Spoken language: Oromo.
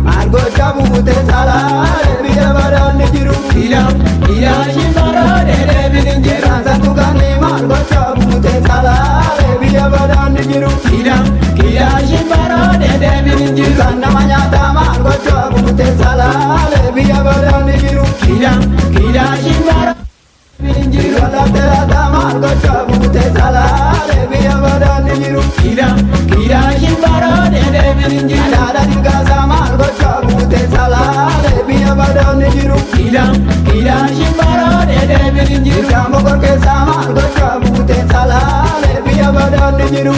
Margocha bute salale biya badan jiru ila shimbara de binin jiru santu gani margocha bute salale biya badan jiru ila shimbara de binin jiru kanna manyata margocha bute salale biya badan jiru ila shimbara binin jiru ala tera margocha bute salale biya badan jiru ila shimbara de binin jiru ala dinga margocha bute salale biya badan jiru ila shimbara de binin jiru kamo korke sama margocha bute salale biya badan jiru